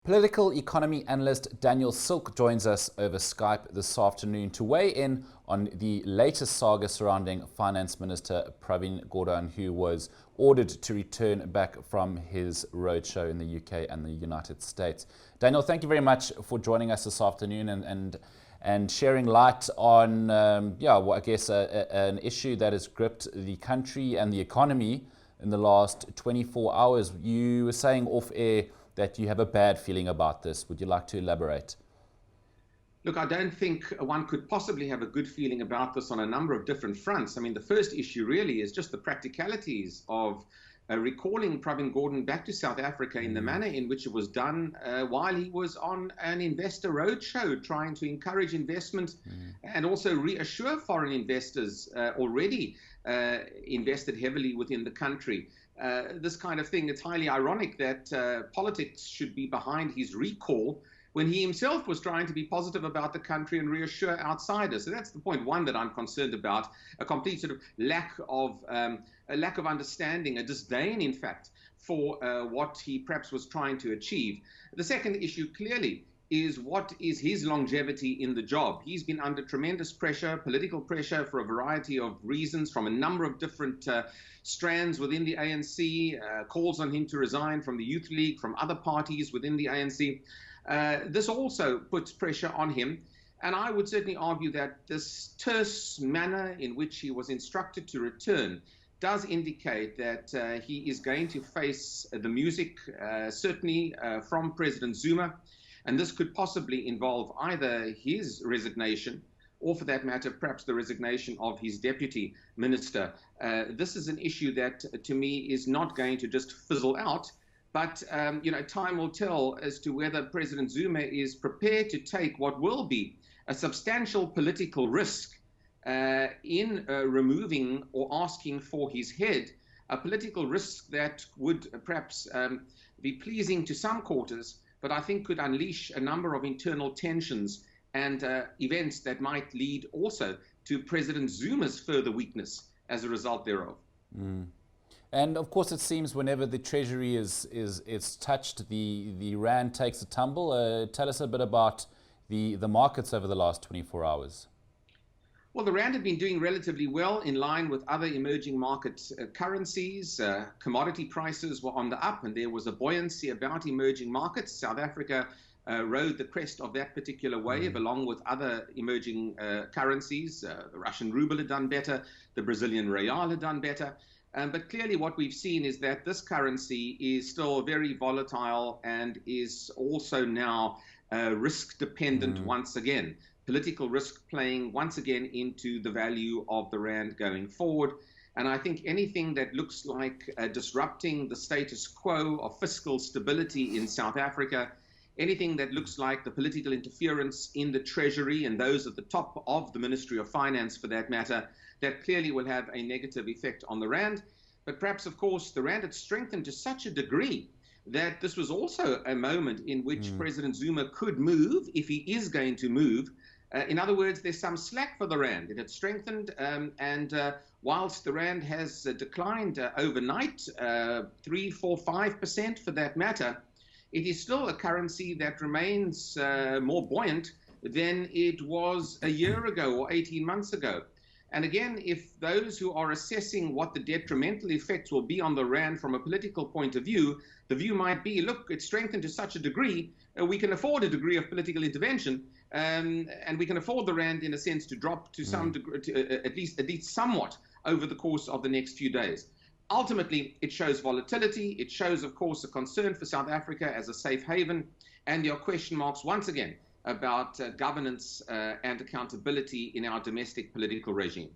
Political economy analyst Daniel Silk joins us over Skype this afternoon to weigh in on the latest saga surrounding Finance Minister Pravin Gordhan, who was ordered to return back from his roadshow in the UK and the United States. Daniel, thank you very much for joining us this afternoon and sharing light on, I guess an issue that has gripped the country and the economy in the last 24 hours. You were saying off air that you have a bad feeling about this. Would you like to elaborate? Look, I don't think one could possibly have a good feeling about this on a number of different fronts. I mean, the first issue really is just the practicalities of recalling Pravin Gordhan back to South Africa in the manner in which it was done while he was on an investor roadshow, trying to encourage investment and also reassure foreign investors already invested heavily within the country. This kind of thing, it's highly ironic that politics should be behind his recall when he himself was trying to be positive about the country and reassure outsiders. So that's the point one that I'm concerned about, a complete sort of lack of understanding, a disdain, in fact, for what he perhaps was trying to achieve. The second issue clearly is what is his longevity in the job. He's been under tremendous pressure, political pressure, for a variety of reasons from a number of different strands within the ANC, calls on him to resign from the Youth League, from other parties within the ANC. This also puts pressure on him. And I would certainly argue that this terse manner in which he was instructed to return does indicate that he is going to face the music, certainly from President Zuma. And this could possibly involve either his resignation or, for that matter, perhaps the resignation of his deputy minister. This is an issue that, to me, is not going to just fizzle out. But, time will tell as to whether President Zuma is prepared to take what will be a substantial political risk in removing or asking for his head, a political risk that would perhaps be pleasing to some quarters, but I think could unleash a number of internal tensions and events that might lead also to President Zuma's further weakness as a result thereof. And of course, it seems whenever the Treasury is touched, the rand takes a tumble. Tell us a bit about the markets over the last 24 hours. Well, the rand had been doing relatively well in line with other emerging market currencies. Commodity prices were on the up, and there was a buoyancy about emerging markets. South Africa rode the crest of that particular wave, along with other emerging currencies. The Russian ruble had done better. The Brazilian real had done better. But clearly what we've seen is that this currency is still very volatile and is also now risk dependent once again. Political risk playing once again into the value of the rand going forward. And I think anything that looks like disrupting the status quo of fiscal stability in South Africa, anything that looks like the political interference in the Treasury and those at the top of the Ministry of Finance for that matter, that clearly will have a negative effect on the rand. But perhaps, of course, the rand had strengthened to such a degree that this was also a moment in which President Zuma could move, if he is going to move. In other words, there's some slack for the rand. It had strengthened, and whilst the rand has declined overnight, 3, 4, 5% for that matter, it is still a currency that remains more buoyant than it was a year ago or 18 months ago. And again, if those who are assessing what the detrimental effects will be on the rand from a political point of view, the view might be, look, it's strengthened to such a degree, we can afford a degree of political intervention, and we can afford the rand, in a sense, to drop to some degree, at least somewhat over the course of the next few days. Ultimately, it shows volatility. It shows, of course, a concern for South Africa as a safe haven, and there are question marks once again about governance and accountability in our domestic political regime.